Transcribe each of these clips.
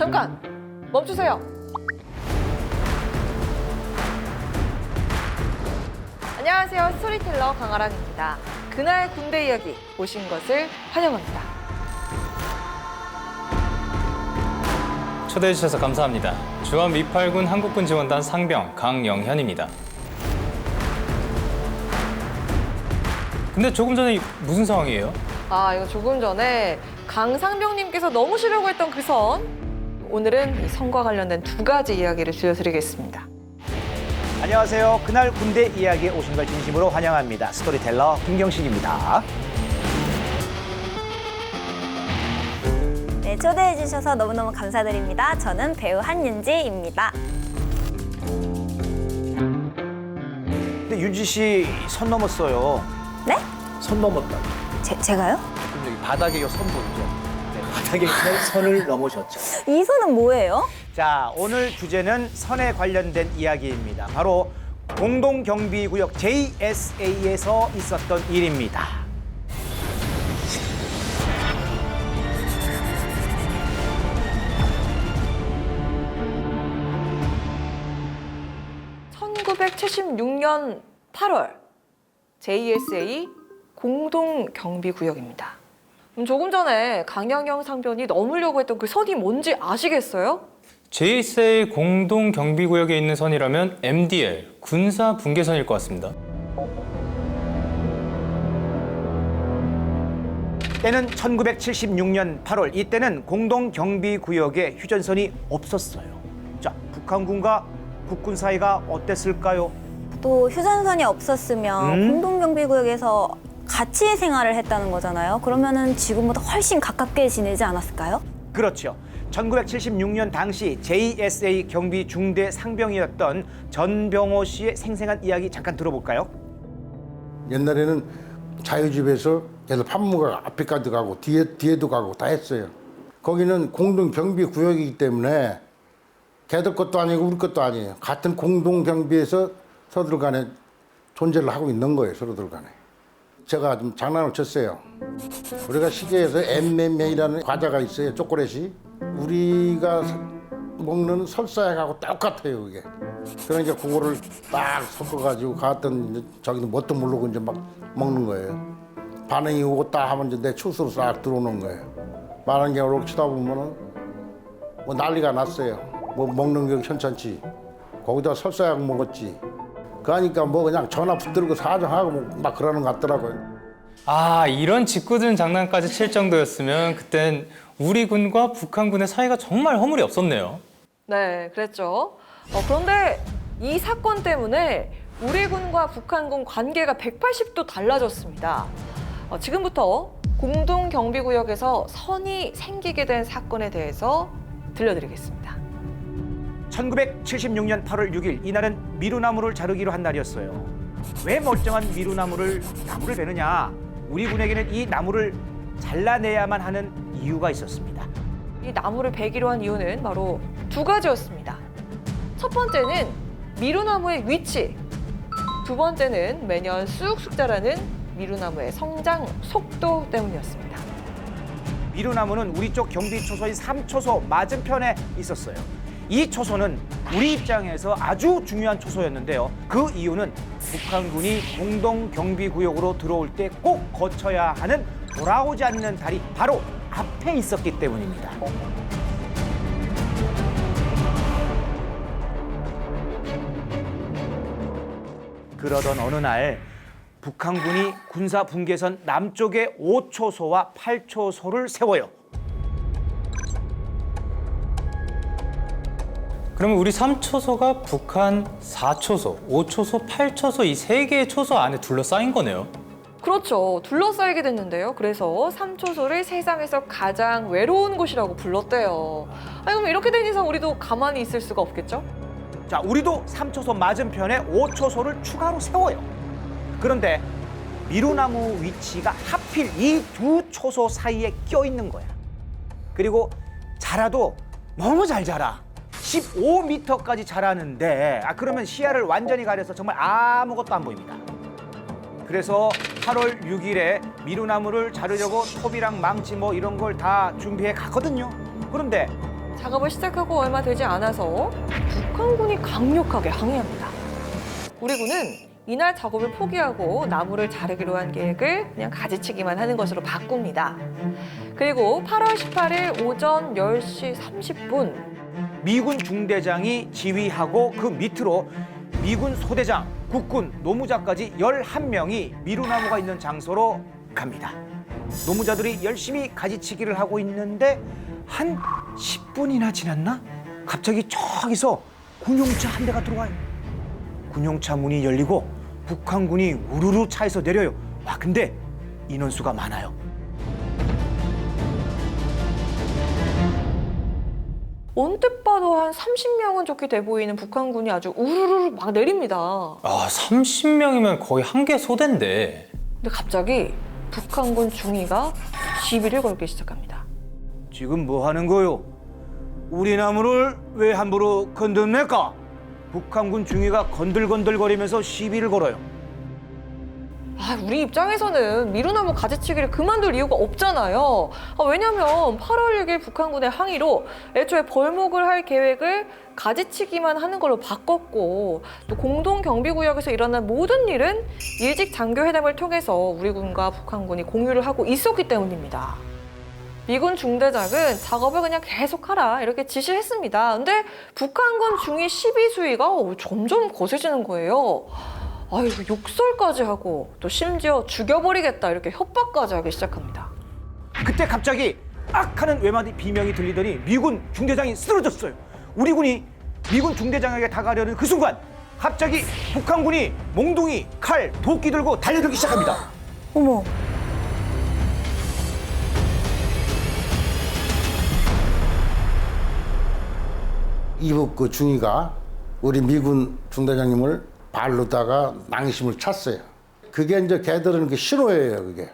잠깐 멈추세요. 안녕하세요. 스토리텔러 강아랑입니다. 그날 군대 이야기 오신 것을 환영합니다. 초대해 주셔서 감사합니다. 주한 미팔군 한국군 지원단 상병 강영현입니다. 근데 조금 전에 무슨 상황이에요? 이거 조금 전에 강 상병님께서 넘으시려고 했던 그 선. 오늘은 이 선과 관련된 두 가지 이야기를 들려드리겠습니다. 안녕하세요. 그날 군대 이야기에 오신 걸 진심으로 환영합니다. 스토리텔러 김경식입니다. 네, 초대해 주셔서 너무너무 감사드립니다. 저는 배우 한윤지입니다. 근데 윤지 씨 선 넘었어요. 네? 선 넘었다고. 제가요? 그럼 여기 바닥에 선 보이죠? 네, 바닥에 선을 넘으셨죠. 이 손은 뭐예요? 자, 오늘 주제는 선에 관련된 이야기입니다. 바로 공동경비구역 JSA에서 있었던 일입니다. (1976년 8월) JSA 공동경비구역입니다. 조금 전에 강영영 상병이 넘으려고 했던 그 선이 뭔지 아시겠어요? JSA 공동경비구역에 있는 선이라면 MDL, 군사분계선일 것 같습니다. 때는 1976년 8월, 이때는 공동경비구역에 휴전선이 없었어요. 자, 북한군과 국군 사이가 어땠을까요? 또 휴전선이 없었으면 공동경비구역에서 같이 생활을 했다는 거잖아요. 그러면은 지금보다 훨씬 가깝게 지내지 않았을까요? 그렇죠. 1976년 당시 JSA 경비 중대 상병이었던 전병호 씨의 생생한 이야기 잠깐 들어볼까요? 옛날에는 자유집에서 계속 판무가 앞에까지 가고 뒤에도 가고 다 했어요. 거기는 공동경비구역이기 때문에 걔들 것도 아니고 우리 것도 아니에요. 같은 공동경비에서 서로들 간에 존재를 하고 있는 거예요. 서로들 간에. 제가 좀 장난을 쳤어요. 우리가 시계에서 엠메메이라는 과자가 있어요. 초콜릿이. 우리가 먹는 설사약하고 똑같아요. 그게. 그러니까 그거를 딱 섞어가지고 갔던 저기도 뭣도 모르고 이제 막 먹는 거예요. 반응이 오고 딱 하면 이제 내 추수로 싹 들어오는 거예요. 많은 게 이렇게 쳐다보면은 뭐 난리가 났어요. 뭐 먹는 게 괜찮지. 거기다 설사약 먹었지. 그러니까 뭐 그냥 전화 붙들고 사정하고 막 그러는 것 같더라고요. 이런 짓궂은 장난까지 칠 정도였으면 그땐 우리 군과 북한군의 사이가 정말 허물이 없었네요. 네, 그랬죠. 그런데 이 사건 때문에 우리 군과 북한군 관계가 180도 달라졌습니다. 지금부터 공동경비구역에서 선이 생기게 된 사건에 대해서 들려드리겠습니다. 1976년 8월 6일, 이날은 미루나무를 자르기로 한 날이었어요. 왜 멀쩡한 나무를 베느냐? 우리 군에게는 이 나무를 잘라내야만 하는 이유가 있었습니다. 이 나무를 베기로 한 이유는 바로 두 가지였습니다. 첫 번째는 미루나무의 위치, 두 번째는 매년 쑥쑥 자라는 미루나무의 성장 속도 때문이었습니다. 미루나무는 우리 쪽 경비 초소인 3초소 맞은편에 있었어요. 이 초소는 우리 입장에서 아주 중요한 초소였는데요. 그 이유는 북한군이 공동경비구역으로 들어올 때 꼭 거쳐야 하는 돌아오지 않는 달이 바로 앞에 있었기 때문입니다. 그러던 어느 날 북한군이 군사분계선 남쪽에 5초소와 8초소를 세워요. 그러면 우리 3초소가 북한 4초소, 5초소, 8초소 이 세 개의 초소 안에 둘러싸인 거네요. 그렇죠. 둘러싸이게 됐는데요. 그래서 3초소를 세상에서 가장 외로운 곳이라고 불렀대요. 그럼 이렇게 된 이상 우리도 가만히 있을 수가 없겠죠? 자, 우리도 3초소 맞은편에 5초소를 추가로 세워요. 그런데 미루나무 위치가 하필 이 두 초소 사이에 껴있는 거야. 그리고 자라도 너무 잘 자라. 15m까지 자라는데 그러면 시야를 완전히 가려서 정말 아무것도 안 보입니다. 그래서 8월 6일에 미루나무를 자르려고 톱이랑 망치 뭐 이런 걸 다 준비해 갔거든요. 그런데 작업을 시작하고 얼마 되지 않아서 북한군이 강력하게 항의합니다. 우리 군은 이날 작업을 포기하고 나무를 자르기로 한 계획을 그냥 가지치기만 하는 것으로 바꿉니다. 그리고 8월 18일 오전 10시 30분 미군 중대장이 지휘하고 그 밑으로 미군 소대장, 국군, 노무자까지 11명이 미루나무가 있는 장소로 갑니다. 노무자들이 열심히 가지치기를 하고 있는데 한 10분이나 지났나? 갑자기 저기서 군용차 한 대가 들어와요. 군용차 문이 열리고 북한군이 우르르 차에서 내려요. 와, 근데 인원수가 많아요. 언뜻 봐도 한 30명은 좋게 돼 보이는 북한군이 아주 우르르 막 내립니다. 아, 30명이면 거의 한 개 소대인데. 근데 갑자기 북한군 중위가 시비를 걸기 시작합니다. 지금 뭐 하는 거요? 우리 나무를 왜 함부로 건듭니까? 북한군 중위가 건들건들거리면서 시비를 걸어요. 우리 입장에서는 미루나무 가지치기를 그만둘 이유가 없잖아요. 왜냐면 8월 6일 북한군의 항의로 애초에 벌목을 할 계획을 가지치기만 하는 걸로 바꿨고 또 공동경비구역에서 일어난 모든 일은 일직 장교회담을 통해서 우리 군과 북한군이 공유를 하고 있었기 때문입니다. 미군 중대장은 작업을 그냥 계속하라 이렇게 지시를 했습니다. 근데 북한군 중위 시비 수위가 점점 거세지는 거예요. 욕설까지 하고 또 심지어 죽여버리겠다 이렇게 협박까지 하기 시작합니다. 그때 갑자기 악 하는 외마디 비명이 들리더니 미군 중대장이 쓰러졌어요. 우리 군이 미군 중대장에게 다가가려는 그 순간 갑자기 북한군이 몽둥이, 칼, 도끼 들고 달려들기 시작합니다. 어머. 이북 그 중위가 우리 미군 중대장님을 발로다가 낭심을 찼어요. 그게 이제 걔들은 그 신호예요, 그게.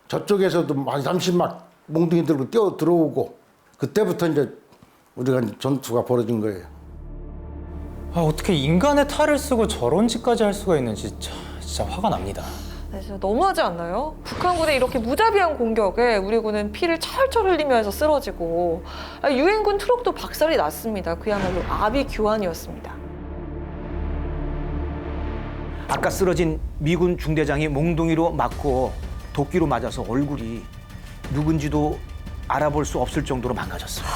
저쪽에서도 한 30막 몽둥이 들고 뛰어 들어오고 그때부터 이제 우리가 전투가 벌어진 거예요. 어떻게 인간의 탈을 쓰고 저런 짓까지 할 수가 있는지 진짜 화가 납니다. 진짜 너무하지 않나요? 북한군의 이렇게 무자비한 공격에 우리 군은 피를 철철 흘리면서 쓰러지고 유엔군 트럭도 박살이 났습니다. 그야말로 아비규환이었습니다. 아까 쓰러진 미군 중대장이 몽둥이로 맞고 도끼로 맞아서 얼굴이 누군지도 알아볼 수 없을 정도로 망가졌어요.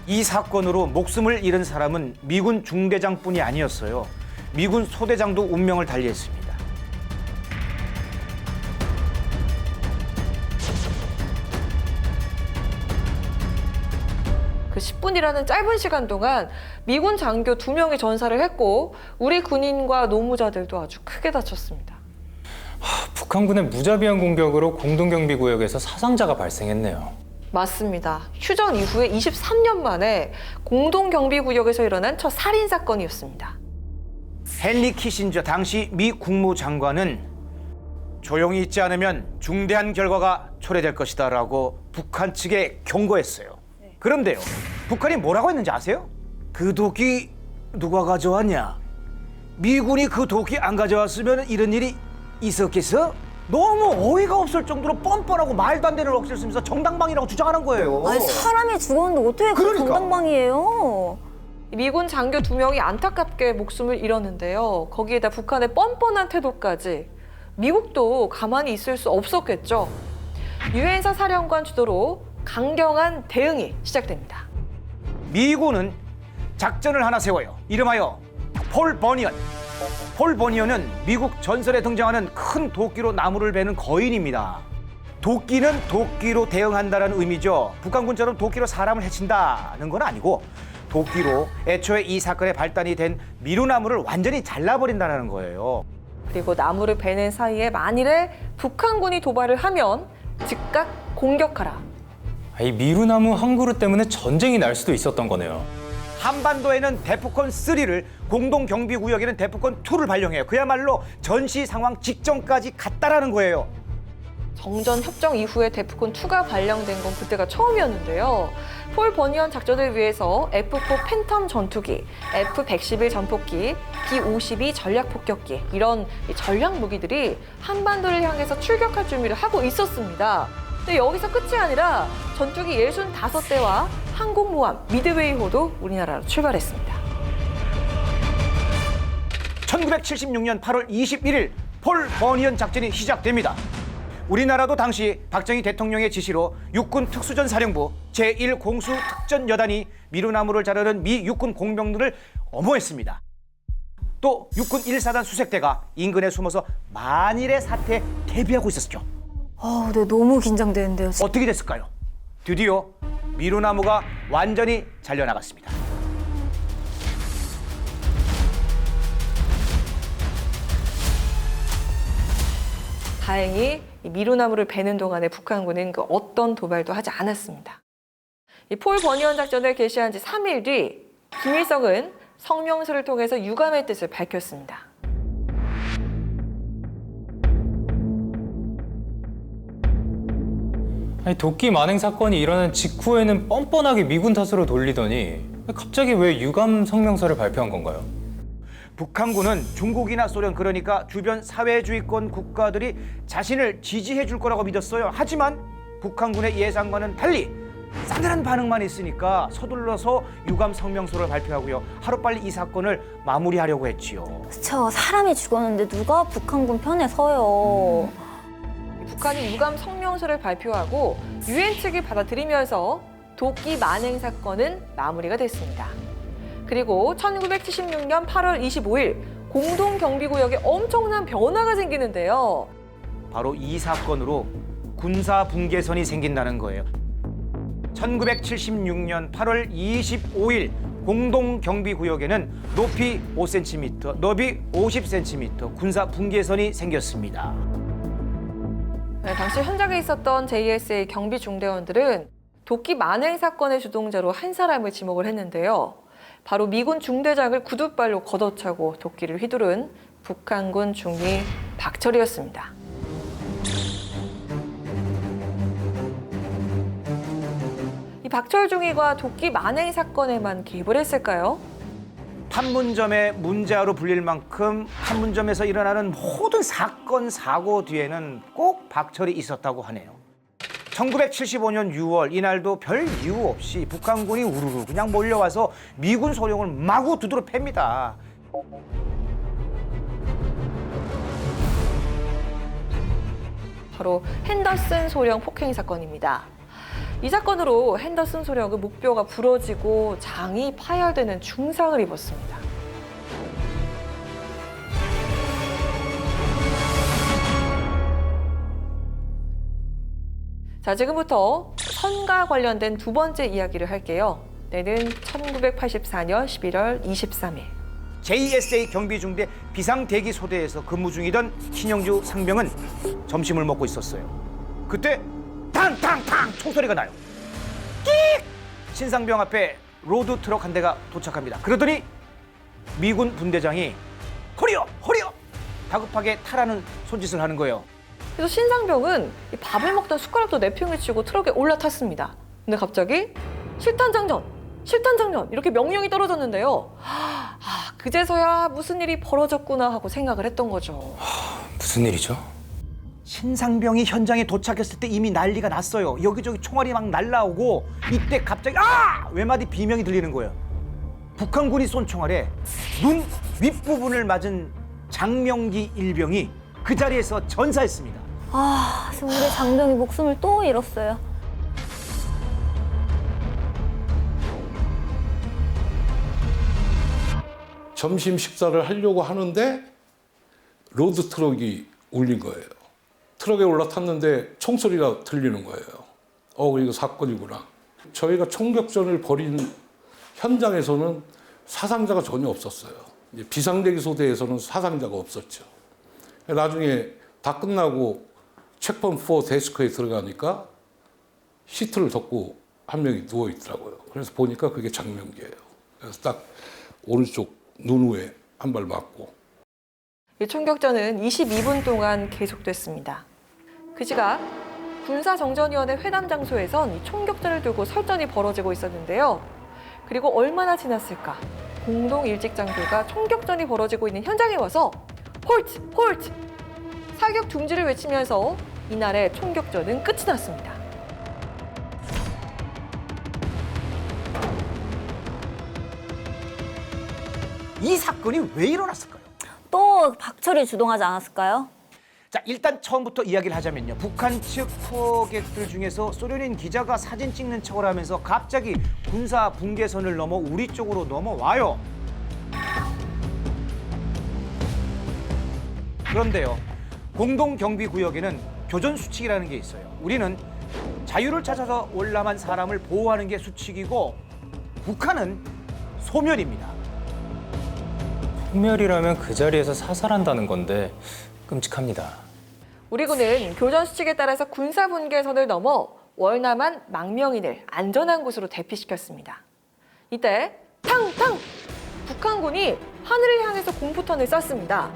이 사건으로 목숨을 잃은 사람은 미군 중대장뿐이 아니었어요. 미군 소대장도 운명을 달리했습니다. 그 10분이라는 짧은 시간 동안 미군 장교 2명이 전사를 했고 우리 군인과 노무자들도 아주 크게 다쳤습니다. 북한군의 무자비한 공격으로 공동경비구역에서 사상자가 발생했네요. 맞습니다. 휴전 이후에 23년 만에 공동경비구역에서 일어난 첫 살인사건이었습니다. 헨리 키신저 당시 미 국무장관은 조용히 있지 않으면 중대한 결과가 초래될 것이다 라고 북한 측에 경고했어요. 그런데요, 북한이 뭐라고 했는지 아세요? 그 도끼 누가 가져왔냐? 미군이 그 도끼 안 가져왔으면 이런 일이 있었겠어? 너무 어이가 없을 정도로 뻔뻔하고 말도 안 되는 억지를 쓰면서 정당방위라고 주장하는 거예요. 사람이 죽었는데 어떻게 그 그러니까. 정당방위예요? 미군 장교 2명이 안타깝게 목숨을 잃었는데요. 거기에다 북한의 뻔뻔한 태도까지 미국도 가만히 있을 수 없었겠죠. 유엔사 사령관 주도로 강경한 대응이 시작됩니다. 미군은 작전을 하나 세워요. 이름하여 폴 버니언. 폴 버니언은 미국 전설에 등장하는 큰 도끼로 나무를 베는 거인입니다. 도끼는 도끼로 대응한다는 의미죠. 북한군처럼 도끼로 사람을 해친다는 건 아니고 도끼로 애초에 이 사건의 발단이 된 미루나무를 완전히 잘라버린다는 거예요. 그리고 나무를 베는 사이에 만일에 북한군이 도발을 하면 즉각 공격하라. 이 미루나무 한 그루 때문에 전쟁이 날 수도 있었던 거네요. 한반도에는 데프콘 3를, 공동경비구역에는 데프콘 2를 발령해요. 그야말로 전시 상황 직전까지 갔다라는 거예요. 정전 협정 이후에 데프콘 2가 발령된 건 그때가 처음이었는데요. 폴 버니언 작전을 위해서 F4 팬텀 전투기, F-111 전폭기, B-52 전략폭격기 이런 전략 무기들이 한반도를 향해서 출격할 준비를 하고 있었습니다. 근데 여기서 끝이 아니라 전투기 65대와 항공모함 미드웨이호도 우리나라로 출발했습니다. 1976년 8월 21일 폴 버니언 작전이 시작됩니다. 우리나라도 당시 박정희 대통령의 지시로 육군 특수전사령부 제1공수특전여단이 미루나무를 자르는 미 육군 공병들을 엄호했습니다. 또 육군 1사단 수색대가 인근에 숨어서 만일의 사태에 대비하고 있었죠. 네, 너무 긴장되는데요. 지금. 어떻게 됐을까요? 드디어 미루나무가 완전히 잘려나갔습니다. 다행히 이 미루나무를 베는 동안에 북한군은 그 어떤 도발도 하지 않았습니다. 이 폴 버니언 작전을 개시한 지 3일 뒤 김일성은 성명서를 통해서 유감의 뜻을 밝혔습니다. 아니, 도끼 만행 사건이 일어난 직후에는 뻔뻔하게 미군 탓으로 돌리더니 갑자기 왜 유감 성명서를 발표한 건가요? 북한군은 중국이나 소련, 그러니까 주변 사회주의권 국가들이 자신을 지지해 줄 거라고 믿었어요. 하지만 북한군의 예상과는 달리 싸늘한 반응만 있으니까 서둘러서 유감 성명서를 발표하고요. 하루빨리 이 사건을 마무리하려고 했지요. 그쵸, 사람이 죽었는데 누가 북한군 편에 서요. 북한이 유감 성명서를 발표하고 유엔 측이 받아들이면서 도끼 만행 사건은 마무리가 됐습니다. 그리고 1976년 8월 25일 공동경비구역에 엄청난 변화가 생기는데요. 바로 이 사건으로 군사 분계선이 생긴다는 거예요. 1976년 8월 25일 공동경비구역에는 높이 5cm, 너비 50cm 군사 분계선이 생겼습니다. 네, 당시 현장에 있었던 JSA 경비 중대원들은 도끼 만행 사건의 주동자로 한 사람을 지목을 했는데요. 바로 미군 중대장을 구둣발로 걷어차고 도끼를 휘두른 북한군 중위 박철이었습니다. 이 박철 중위가 도끼 만행 사건에만 개입을 했을까요? 판문점의 문제아로 불릴 만큼 판문점에서 일어나는 모든 사건, 사고 뒤에는 꼭 박철이 있었다고 하네요. 1975년 6월 이날도 별 이유 없이 북한군이 우르르 그냥 몰려와서 미군 소령을 마구 두드러 팹니다. 바로 핸더슨 소령 폭행 사건입니다. 이 사건으로 핸더슨 소령은 목뼈가 부러지고 장이 파열되는 중상을 입었습니다. 자, 지금부터 선과 관련된 두 번째 이야기를 할게요. 때는 1984년 11월 23일. JSA 경비중대 비상대기소대에서 근무 중이던 신영주 상병은 점심을 먹고 있었어요. 그때 탕탕탕 총소리가 나요. 끽! 신상병 앞에 로드 트럭 한 대가 도착합니다. 그러더니 미군 분대장이 허리요! 허리요! 다급하게 타라는 손짓을 하는 거예요. 그래서 신상병은 이 밥을 먹던 숟가락도 내팽을 치고 트럭에 올라탔습니다. 근데 갑자기 실탄장전! 실탄장전! 이렇게 명령이 떨어졌는데요. 그제서야 무슨 일이 벌어졌구나 하고 생각을 했던 거죠. 무슨 일이죠? 신상병이 현장에 도착했을 때 이미 난리가 났어요. 여기저기 총알이 막 날라오고 이때 갑자기 외마디 비명이 들리는 거예요. 북한군이 쏜 총알에 눈 윗부분을 맞은 장명기 일병이 그 자리에서 전사했습니다. 우리 장병이 목숨을 또 잃었어요. 점심 식사를 하려고 하는데 로드 트럭이 울린 거예요. 트럭에 올라탔는데 총소리가 들리는 거예요. 이거 사건이구나. 저희가 총격전을 벌인 현장에서는 사상자가 전혀 없었어요. 이제 비상대기소대에서는 사상자가 없었죠. 나중에 다 끝나고 체크포인트 4 데스크에 들어가니까 시트를 덮고 한 명이 누워 있더라고요. 그래서 보니까 그게 장명기예요. 그래서 딱 오른쪽 눈 위에 한 발 맞고. 이 총격전은 22분 동안 계속됐습니다. 그 시각 군사정전위원회 회담 장소에선 이 총격전을 두고 설전이 벌어지고 있었는데요. 그리고 얼마나 지났을까? 공동 일직 장교가 총격전이 벌어지고 있는 현장에 와서 홀트! 홀트! 사격 중지를 외치면서 이날의 총격전은 끝이 났습니다. 이 사건이 왜 일어났을까요? 또 박철이 주동하지 않았을까요? 자, 일단 처음부터 이야기를 하자면요. 북한 측 투어객들 중에서 소련인 기자가 사진 찍는 척을 하면서 갑자기 군사 분계선을 넘어 우리 쪽으로 넘어와요. 그런데요, 공동경비구역에는 교전수칙이라는 게 있어요. 우리는 자유를 찾아서 올라만 사람을 보호하는 게 수칙이고, 북한은 소멸입니다. 소멸이라면 그 자리에서 사살한다는 건데 끔찍합니다. 우리 군은 교전 수칙에 따라서 군사 분계선을 넘어 월남한 망명인을 안전한 곳으로 대피시켰습니다. 이때 탕탕! 북한군이 하늘을 향해서 공포탄을 쐈습니다.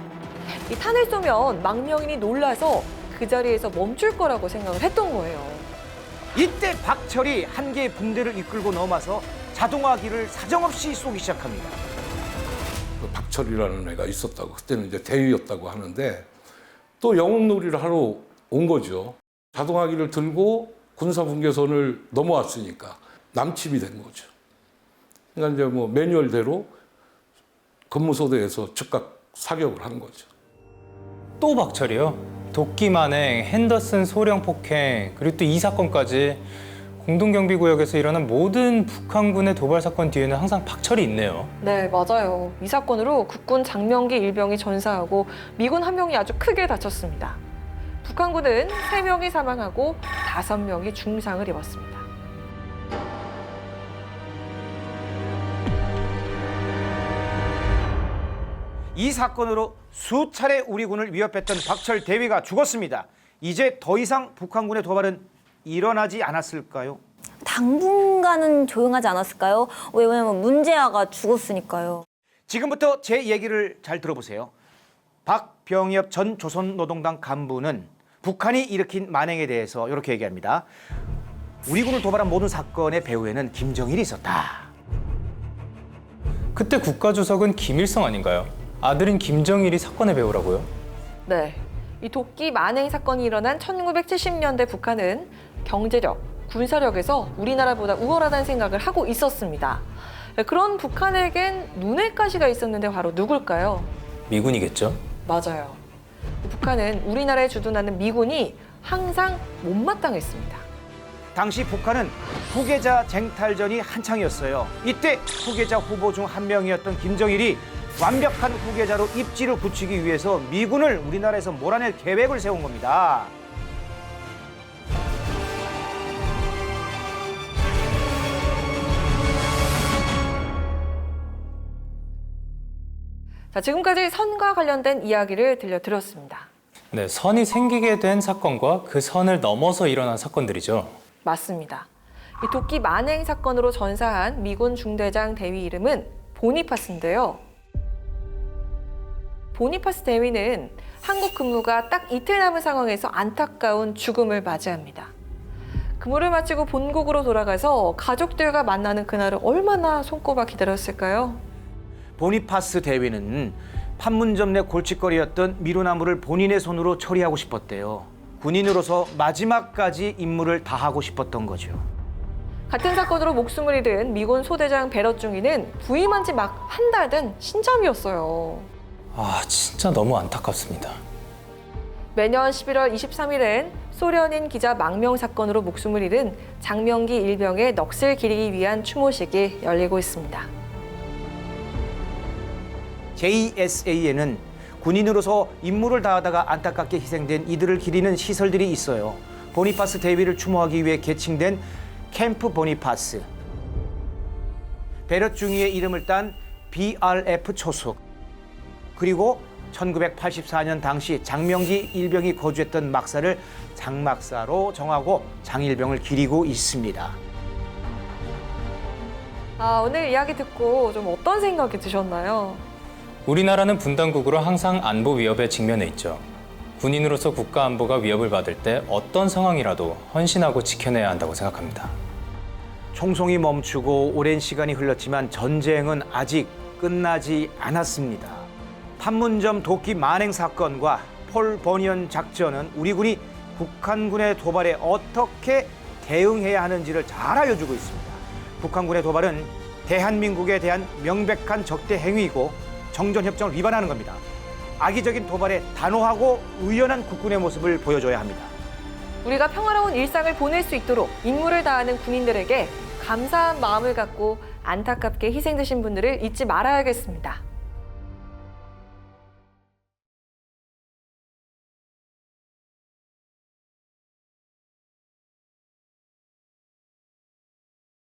이 탄을 쏘면 망명인이 놀라서 그 자리에서 멈출 거라고 생각을 했던 거예요. 이때 박철이 한 개의 분대를 이끌고 넘어서 자동화기를 사정없이 쏘기 시작합니다. 그 박철이라는 애가 있었다고, 그때는 이제 대위였다고 하는데 또 영웅놀이를 하러 온 거죠. 자동화기를 들고 군사분계선을 넘어왔으니까 남침이 된 거죠. 그러니까 이제 뭐 매뉴얼대로 근무소대에서 즉각 사격을 한 거죠. 또 박철이요? 도끼 만행, 핸더슨 소령 폭행, 그리고 또 이 사건까지 공동경비구역에서 일어난 모든 북한군의 도발 사건 뒤에는 항상 박철이 있네요. 네, 맞아요. 이 사건으로 국군 장명기 일병이 전사하고 미군 1명이 아주 크게 다쳤습니다. 북한군은 3명이 사망하고 5명이 중상을 입었습니다. 이 사건으로 수차례 우리 군을 위협했던 박철 대위가 죽었습니다. 이제 더 이상 북한군의 도발은 일어나지 않았을까요? 당분간은 조용하지 않았을까요? 왜냐면 문제아가 죽었으니까요. 지금부터 제 얘기를 잘 들어보세요. 박병엽 전 조선노동당 간부는 북한이 일으킨 만행에 대해서 이렇게 얘기합니다. 우리 군을 도발한 모든 사건의 배후에는 김정일이 있었다. 그때 국가주석은 김일성 아닌가요? 아들인 김정일이 사건의 배우라고요? 네, 이 도끼 만행 사건이 일어난 1970년대 북한은 경제력, 군사력에서 우리나라보다 우월하다는 생각을 하고 있었습니다. 그런 북한에겐 눈의 가시가 있었는데 바로 누굴까요? 미군이겠죠? 맞아요. 북한은 우리나라에 주둔하는 미군이 항상 못마땅했습니다. 당시 북한은 후계자 쟁탈전이 한창이었어요. 이때 후계자 후보 중 한 명이었던 김정일이 완벽한 후계자로 입지를 굳히기 위해서 미군을 우리나라에서 몰아낼 계획을 세운 겁니다. 자, 지금까지 선과 관련된 이야기를 들려드렸습니다. 네, 선이 생기게 된 사건과 그 선을 넘어서 일어난 사건들이죠. 맞습니다. 이 도끼 만행 사건으로 전사한 미군 중대장 대위 이름은 보니파스인데요. 보니파스 대위는 한국 근무가 딱 이틀 남은 상황에서 안타까운 죽음을 맞이합니다. 근무를 마치고 본국으로 돌아가서 가족들과 만나는 그날을 얼마나 손꼽아 기다렸을까요? 보니파스 대위는 판문점 내 골칫거리였던 미루나무를 본인의 손으로 처리하고 싶었대요. 군인으로서 마지막까지 임무를 다하고 싶었던 거죠. 같은 사건으로 목숨을 잃은 미군 소대장 베럿 중위는 부임한 지 막 한 달 된 신참이었어요. 아, 진짜 너무 안타깝습니다. 매년 11월 23일엔 소련인 기자 망명 사건으로 목숨을 잃은 장명기 일병의 넋을 기리기 위한 추모식이 열리고 있습니다. JSA에는 군인으로서 임무를 다하다가 안타깝게 희생된 이들을 기리는 시설들이 있어요. 보니파스 대위를 추모하기 위해 개칭된 캠프 보니파스, 베럿 중위의 이름을 딴 BRF 초속, 그리고 1984년 당시 장명기 일병이 거주했던 막사를 장막사로 정하고 장일병을 기리고 있습니다. 오늘 이야기 듣고 좀 어떤 생각이 드셨나요? 우리나라는 분단국으로 항상 안보 위협에 직면해 있죠. 군인으로서 국가 안보가 위협을 받을 때 어떤 상황이라도 헌신하고 지켜내야 한다고 생각합니다. 총송이 멈추고 오랜 시간이 흘렀지만 전쟁은 아직 끝나지 않았습니다. 판문점 도끼 만행 사건과 폴 버니언 작전은 우리 군이 북한군의 도발에 어떻게 대응해야 하는지를 잘 알려주고 있습니다. 북한군의 도발은 대한민국에 대한 명백한 적대 행위이고 정전협정을 위반하는 겁니다. 악의적인 도발에 단호하고 의연한 국군의 모습을 보여줘야 합니다. 우리가 평화로운 일상을 보낼 수 있도록 임무를 다하는 군인들에게 감사한 마음을 갖고 안타깝게 희생되신 분들을 잊지 말아야겠습니다.